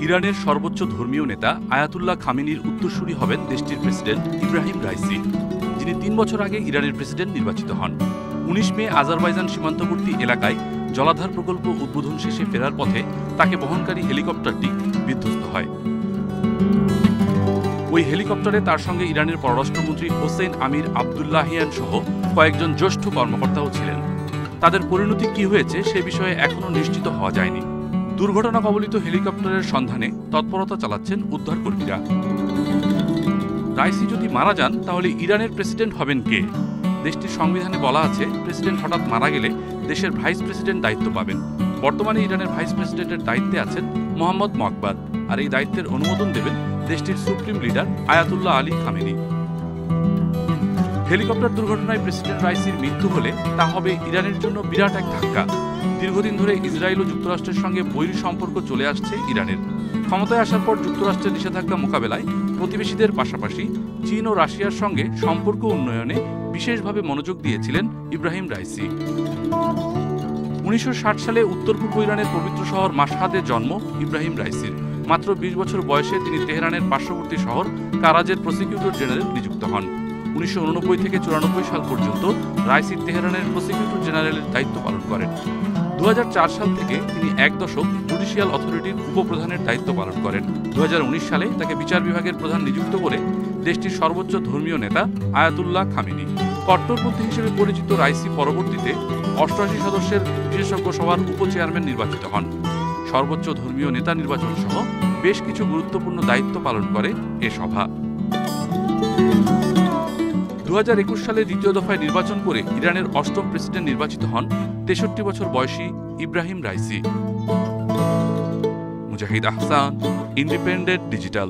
ইরানের সর্বোচ্চ ধর্মীয় নেতা আয়াতুল্লাহ খামেনির উত্তরসূরি হবেন দেশটির প্রেসিডেন্ট ইব্রাহিম রাইসি, যিনি ৩ বছর আগে ইরানের প্রেসিডেন্ট নির্বাচিত হন। ১৯ মে আজারবাইজান সীমান্তবর্তী এলাকায় জলাধার প্রকল্প উদ্বোধন শেষে ফেরার পথে তাকে বহনকারী হেলিকপ্টারটি বিধ্বস্ত হয়। ওই হেলিকপ্টারে তার সঙ্গে ইরানের পররাষ্ট্রমন্ত্রী হোসেন আমির আবদুল্লাহিয়ান সহ কয়েকজন জ্যেষ্ঠ কর্মকর্তাও ছিলেন। তাদের পরিণতি কি হয়েছে সে বিষয়ে এখনও নিশ্চিত হওয়া যায়নি। দুর্ঘটনা কবলিত হেলিকপ্টারের সন্ধানে তৎপরতা চালাচ্ছেন উদ্ধারকর্মীরা। রাইসি যদি মারা যান তাহলে ইরানের প্রেসিডেন্ট হবেন কে? দেশটির সংবিধানে বলা আছে, প্রেসিডেন্ট হঠাৎ মারা গেলে দেশের ভাইস প্রেসিডেন্ট দায়িত্ব পাবেন। বর্তমানে ইরানের ভাইস প্রেসিডেন্টের দায়িত্বে আছেন মোহাম্মদ মকবার, আর এই দায়িত্বের অনুমোদন দেবেন দেশটির supreme leader Ayatollah Ali Khamenei. Helicopter দুর্ঘটনায় প্রেসিডেন্ট রাইসির মৃত্যু হলে তা হবে ইরানের জন্য বিরাট এক ধাক্কা। দীর্ঘদিন ধরে ইসরায়েল ও যুক্তরাষ্ট্রের সঙ্গে বৈরী সম্পর্ক চলে আসছে ইরানের। ক্ষমতায় আসার পর যুক্তরাষ্ট্রের নিষেধাজ্ঞা মোকাবেলায় প্রতিবেশীদের পাশাপাশি চীন ও রাশিয়ার সঙ্গে সম্পর্ক উন্নয়নে বিশেষভাবে মনোযোগ দিয়েছিলেন ইব্রাহিম রাইসি। ১৯৬০ সালে উত্তর পূর্ব ইরানের পবিত্র শহর মাশহাদে জন্ম ইব্রাহিম রাইসির। মাত্র ২০ বছর বয়সে তিনি তেহরানের পার্শ্ববর্তী শহর কারাজের প্রসিকিউটর জেনারেল নিযুক্ত হন। ১৯৮৯ থেকে ৯৪ সাল পর্যন্ত রাইসি তেহরানের প্রসিকিউটর জেনারেলের দায়িত্ব পালন করেন। ২০০৪ সাল থেকে তিনি ১ দশক জুডিশিয়াল অথরিটির উপপ্রধানের দায়িত্ব পালন করেন। ২০১৯ সালে তাকে বিচার বিভাগের প্রধান নিযুক্ত করে দেশটির সর্বোচ্চ ধর্মীয় নেতা আয়াতুল্লাহ খামেনি। কট্টরপন্থী হিসেবে পরিচিত রাইসি পরবর্তীতে ৮৮ সদস্যের বিশেষজ্ঞ সভার উপচেয়ারম্যান নির্বাচিত হন। সর্বোচ্চ ধর্মীয় নেতা নির্বাচন সহ বেশ কিছু গুরুত্বপূর্ণ দায়িত্ব পালন করে এ সভা। ২০২১ সালে দ্বিতীয় দফায় নির্বাচন করে ইরানের ৮ম প্রেসিডেন্ট নির্বাচিত হন ৬৩ বছর বয়সী ইব্রাহিম রাইসি। মুজাহিদ আহসান, ইন্ডিপেন্ডেন্ট ডিজিটাল।